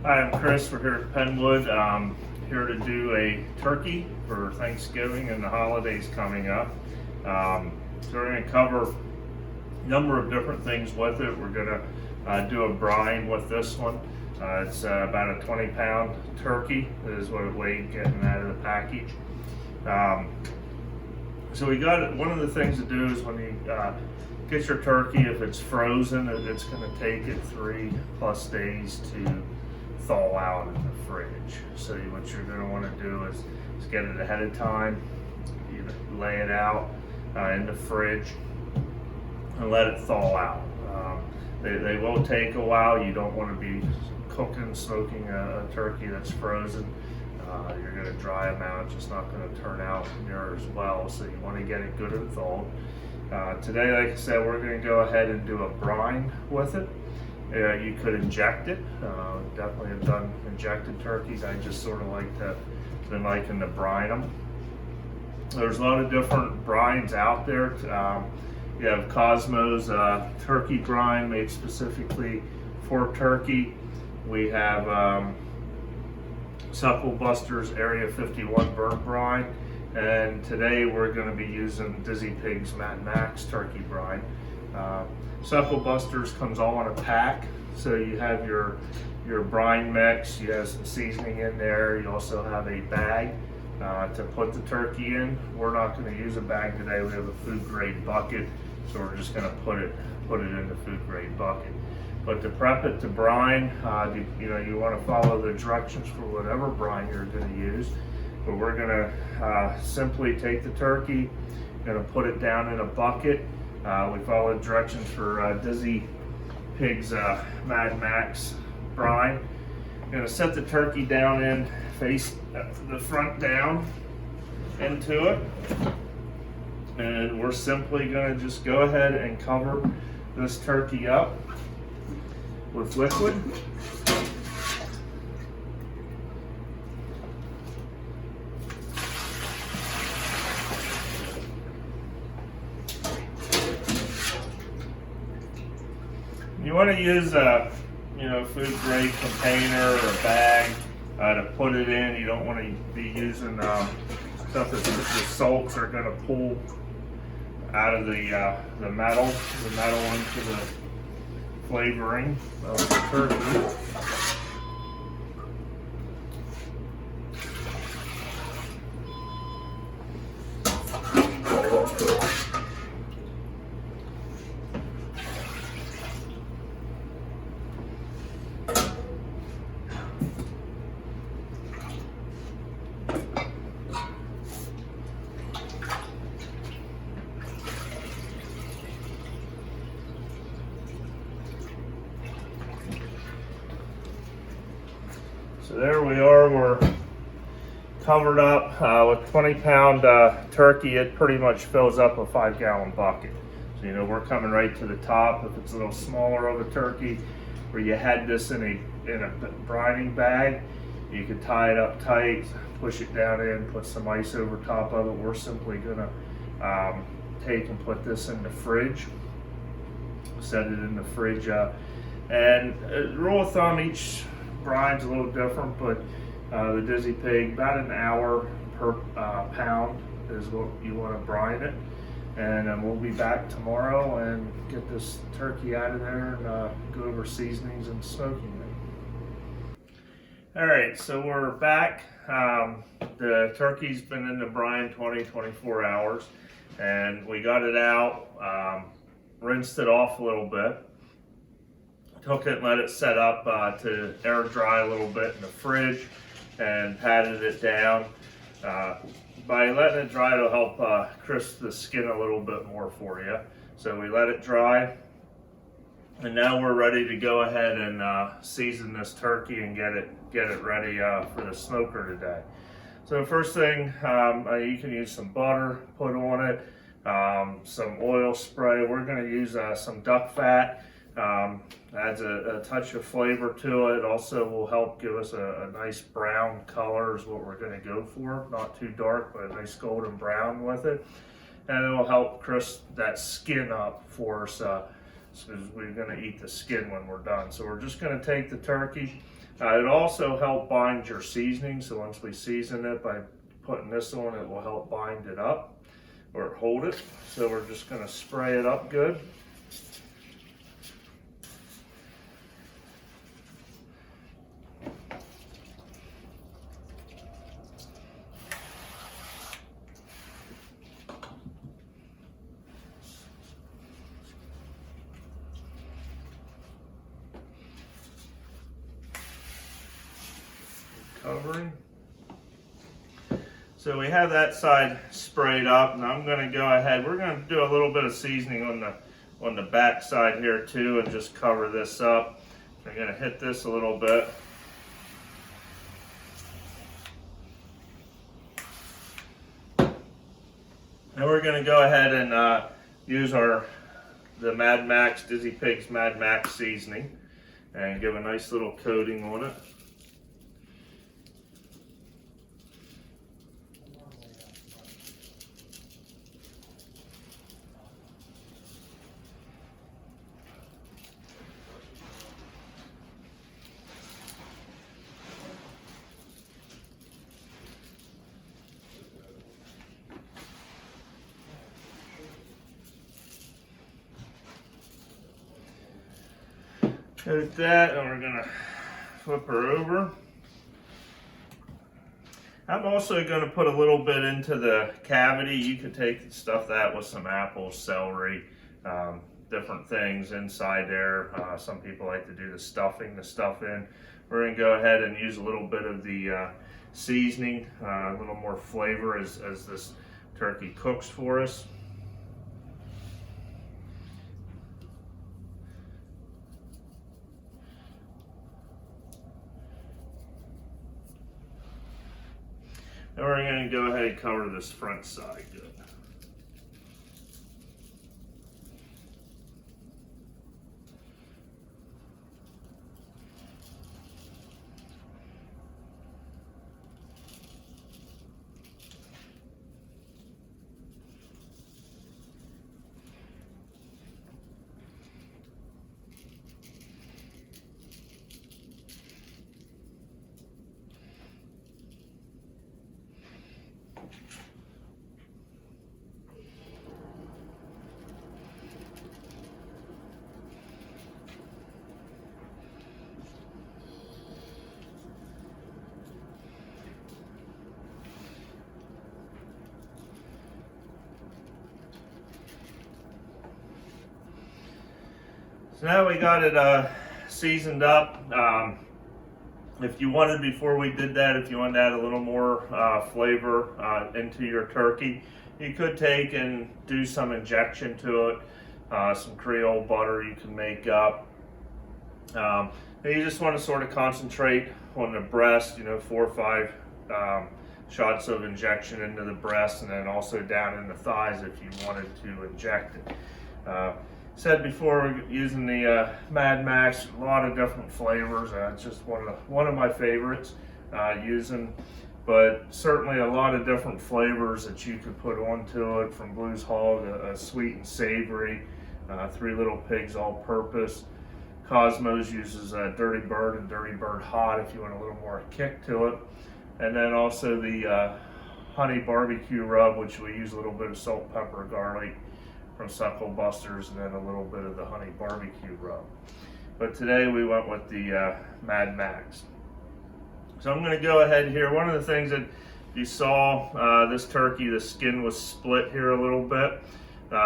Hi, I'm Chris. We're here at Penwood. Here to do a turkey for Thanksgiving and the holidays coming up. So we're going to cover a number of different things with it. We're going to do a brine with this one. It's about a 20-pound turkey. That is what it weighed getting out of the package. So we got one of the things to do is when you get your turkey, if it's frozen, it's going to take it 3+ days to thaw out in the fridge. So what you're going to want to do is get it ahead of time. You lay it out in the fridge and let it thaw out. They will take a while. You don't want to be smoking a turkey that's frozen. You're going to dry them out. It's just not going to turn out near as well. So you want to get it good and thawed. Today, like I said, we're going to go ahead and do a brine with it. You could inject it. Definitely have done injected turkeys. I just sort of been liking to brine them. There's a lot of different brines out there. You have Cosmo's turkey brine made specifically for turkey. We have Suckle Buster's Area 51 burnt brine. And today we're going to be using Dizzy Pig's Mad Max turkey brine. Suckle Busters comes all in a pack, so you have your brine mix. You have some seasoning in there. You also have a bag to put the turkey in. We're not going to use a bag today. We have a food grade bucket, so we're just going to put it in the food grade bucket. But to prep it to brine, you want to follow the directions for whatever brine you're going to use. But we're going to simply take the turkey, going to put it down in a bucket. We follow directions for Dizzy Pig's Mad Max brine. I'm going to set the turkey down in, face the front down into it. And we're simply going to just go ahead and cover this turkey up with liquid. You want to use a food grade container or a bag to put it in. You don't want to be using stuff that the salts are going to pull out of the metal into the flavoring of the turkey. So there we are, we're covered up with 20-pound turkey. It pretty much fills up a 5-gallon bucket. So we're coming right to the top. If it's a little smaller of a turkey, where you had this in a brining bag, you could tie it up tight, push it down in, put some ice over top of it. We're simply gonna take and put this in the fridge, set it in the fridge, and rule of thumb, each brine's a little different, but the Dizzy Pig, about an hour per pound is what you want to brine it. And we'll be back tomorrow and get this turkey out of there and go over seasonings and smoking it. All right, so we're back. The turkey's been in the brine 24 hours, and we got it out, rinsed it off a little bit. Took it and let it set up to air dry a little bit in the fridge and patted it down. By letting it dry, it'll help crisp the skin a little bit more for you. So we let it dry, and now we're ready to go ahead and season this turkey and get it ready for the smoker today. So first thing, you can use some butter, put on it, some oil spray. We're going to use some duck fat. Adds a touch of flavor to it. Also will help give us a nice brown color is what we're going to go for. Not too dark, but a nice golden brown with it. And it will help crisp that skin up for us because we're going to eat the skin when we're done. So we're just going to take the turkey, It'll also help bind your seasoning. So once we season it by putting this on, it will help bind it up or hold it. So we're just going to spray it up good. Covering. So we have that side sprayed up, and I'm going to go ahead. We're going to do a little bit of seasoning on the back side here too, and just cover this up. We're going to hit this a little bit. And we're going to go ahead and use the Mad Max Dizzy Pigs Mad Max seasoning and give a nice little coating on it. Coat that, and we're gonna flip her over. I'm also going to put a little bit into the cavity. You could take and stuff that with some apples, celery, different things inside there. Some people like to do the stuffing, the stuff in. We're going to go ahead and use a little bit of the seasoning, a little more flavor as this turkey cooks for us. And we're going to go ahead and cover this front side good. So now we got it seasoned up. If you wanted, before we did that, if you wanted to add a little more flavor into your turkey, you could take and do some injection to it, some Creole butter you can make up. And you just want to sort of concentrate on the breast, 4 or 5 shots of injection into the breast, and then also down in the thighs if you wanted to inject it. Said before, we're using the Mad Max, a lot of different flavors. It's just one of my favorites using, but certainly a lot of different flavors that you could put onto it, from Blues Hog, a sweet and savory, 3 Little Pigs all-purpose. Cosmos uses Dirty Bird and Dirty Bird Hot if you want a little more kick to it. And then also the honey barbecue rub, which we use a little bit of salt, pepper, garlic from Suckle Busters, and then a little bit of the honey barbecue rub. But today we went with the Mad Max. So I'm going to go ahead here. One of the things that you saw, this turkey, the skin was split here a little bit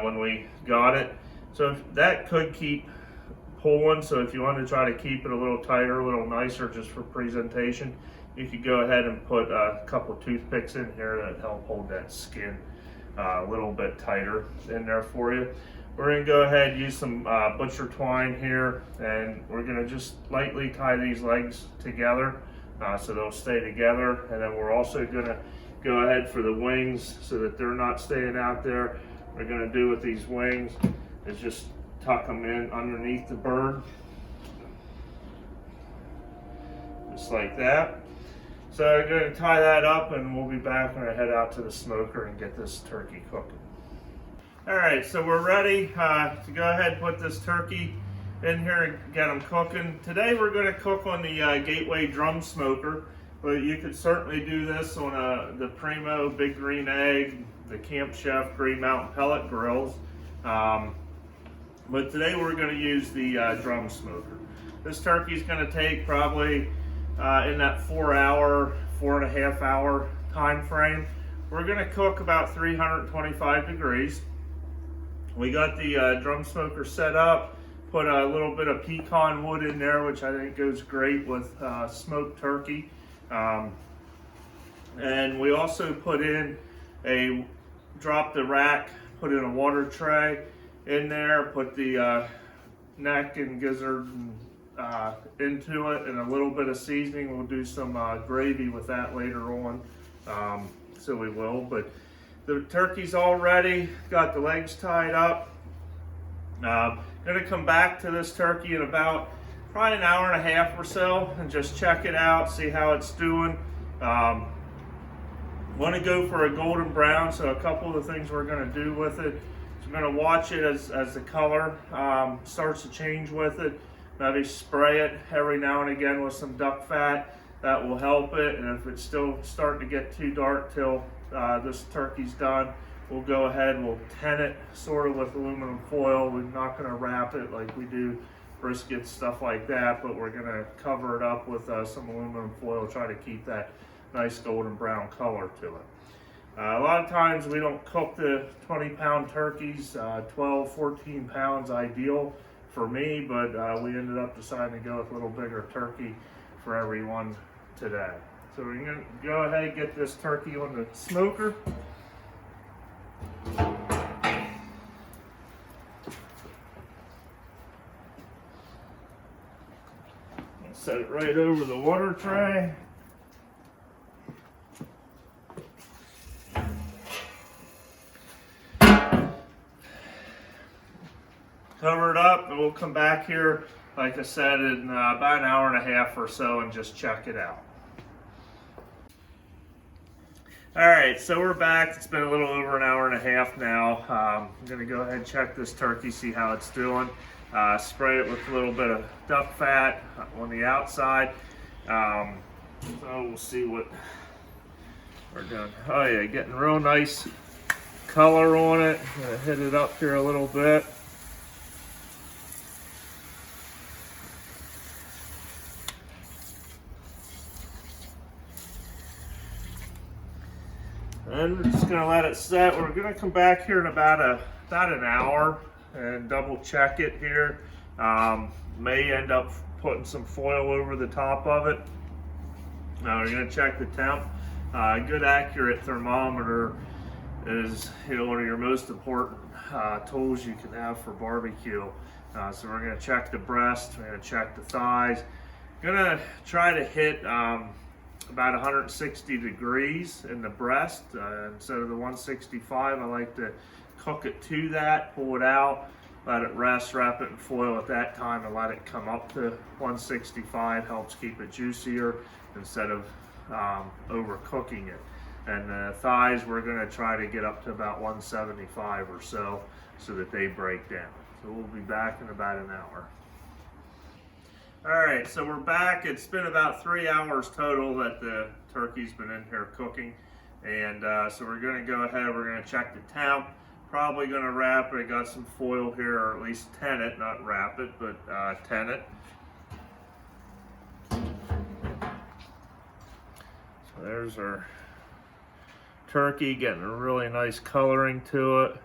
when we got it. So that could keep pulling. So if you want to try to keep it a little tighter, a little nicer just for presentation, you could go ahead and put a couple of toothpicks in here that help hold that skin a little bit tighter in there for you. We're going to go ahead and use some butcher twine here, and we're going to just lightly tie these legs together so they'll stay together. And then we're also going to go ahead for the wings so that they're not staying out there. What we're going to do with these wings is just tuck them in underneath the bird, just like that. So I'm going to tie that up, and we'll be back when I head out to the smoker and get this turkey cooking. All right, so we're ready to go ahead and put this turkey in here and get them cooking. Today we're going to cook on the Gateway drum smoker, but you could certainly do this on the Primo Big Green Egg, the Camp Chef Green Mountain pellet grills. But today we're going to use the drum smoker. This turkey is going to take probably in that 4.5 hour time frame. We're going to cook about 325 degrees. We got the drum smoker set up, put a little bit of pecan wood in there, which I think goes great with smoked turkey. And we also put in dropped the rack, put in a water tray in there, put the neck and gizzard into it, and a little bit of seasoning. We'll do some gravy with that later on, so we will. But the turkey's all ready, got the legs tied up. Gonna come back to this turkey in about probably an hour and a half or so and just check it out, see how it's doing. Want to go for a golden brown, so a couple of the things we're going to do with it. So we're going to watch it as the color starts to change with it. Maybe spray it every now and again with some duck fat. That will help it. And if it's still starting to get too dark till this turkey's done, we'll go ahead, we'll tin it sort of with aluminum foil. We're not going to wrap it like we do briskets, stuff like that, but we're going to cover it up with some aluminum foil, try to keep that nice golden brown color to it. A lot of times we don't cook the 20-pound turkeys, 12, 14 pounds ideal for me, but we ended up deciding to go with a little bigger turkey for everyone today. So we're going to go ahead and get this turkey on the smoker. Set it right over the water tray. Cover it up, and we'll come back here, like I said, in about an hour and a half or so and just check it out. Alright, so we're back. It's been a little over an hour and a half now. I'm going to go ahead and check this turkey, see how it's doing. Spray it with a little bit of duck fat on the outside. So we'll see what we're doing. Oh yeah, getting real nice color on it. I'm going to hit it up here a little bit. And we're just going to let it set. We're going to come back here in about an hour and double check it here. May end up putting some foil over the top of it. Now we're going to check the temp. Good accurate thermometer is one of your most important tools you can have for barbecue. So we're going to check the breast, we're going to check the thighs. Going to try to hit about 160 degrees in the breast instead of the 165. I like to cook it to that, pull it out, let it rest, wrap it in foil at that time, and let it come up to 165. Helps keep it juicier instead of overcooking it. And the thighs, we're going to try to get up to about 175 or so that they break down. So we'll be back in about an hour. Alright, so we're back. It's been about 3 hours total that the turkey's been in here cooking. And so we're going to go ahead, we're going to check the temp. Probably going to wrap it. I got some foil here, or at least tin it, not wrap it, but tin it. So there's our turkey, getting a really nice coloring to it.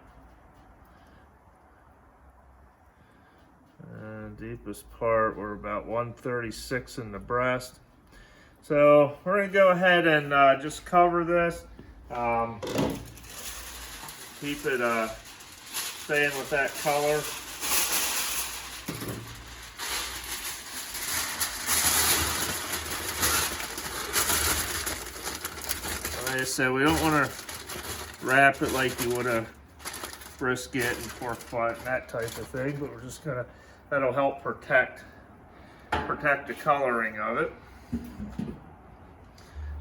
And deepest part, we're about 136 in the breast. So we're going to go ahead and just cover this. Keep it staying with that color. Like I said, we don't want to wrap it like you would a brisket and pork butt and that type of thing, but we're just gonna, that'll help protect the coloring of it.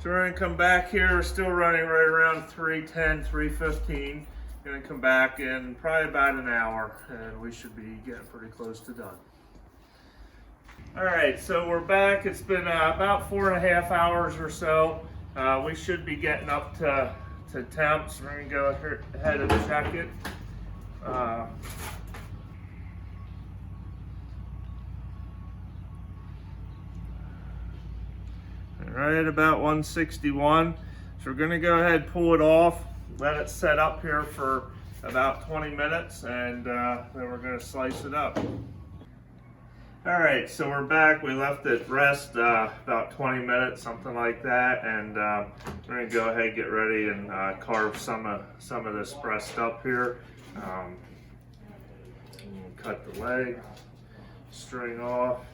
So we're gonna come back here, we're still running right around 310, 315. Gonna come back in probably about an hour and we should be getting pretty close to done. All right, so we're back. It's been about 4.5 hours or so. We should be getting up to temps. We're gonna go ahead and check it. Right about 161. So we're gonna go ahead, pull it off, let it set up here for about 20 minutes, and then we're gonna slice it up. All right, so we're back. We left it rest about 20 minutes, something like that, and we're gonna go ahead and get ready and carve some of this breast up here. Cut the leg, string off.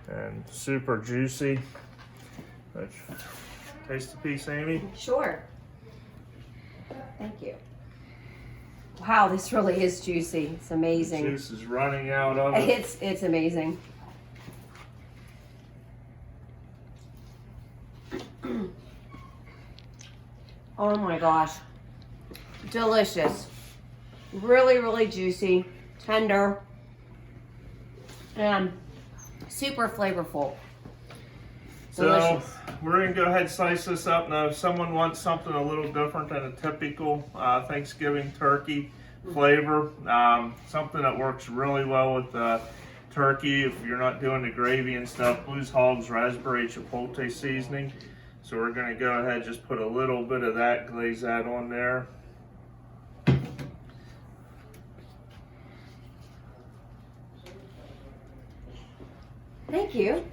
And super juicy. Let's taste a piece, Amy. Sure. Thank you. Wow, this really is juicy. It's amazing. The juice is running out of it. It's amazing. Oh my gosh. Delicious. Really, really juicy, tender, and super flavorful. Delicious. So we're gonna go ahead and slice this up. Now, if someone wants something a little different than a typical Thanksgiving turkey flavor, something that works really well with turkey, if you're not doing the gravy and stuff, Blues Hog's raspberry chipotle seasoning. So we're gonna go ahead and just put a little bit of that, glaze that on there. Thank you.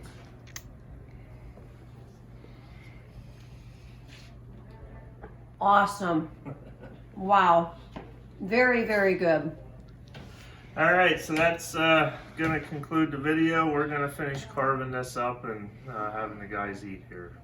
Awesome. Wow. Very, very good. All right, so that's gonna conclude the video. We're gonna finish carving this up and having the guys eat here.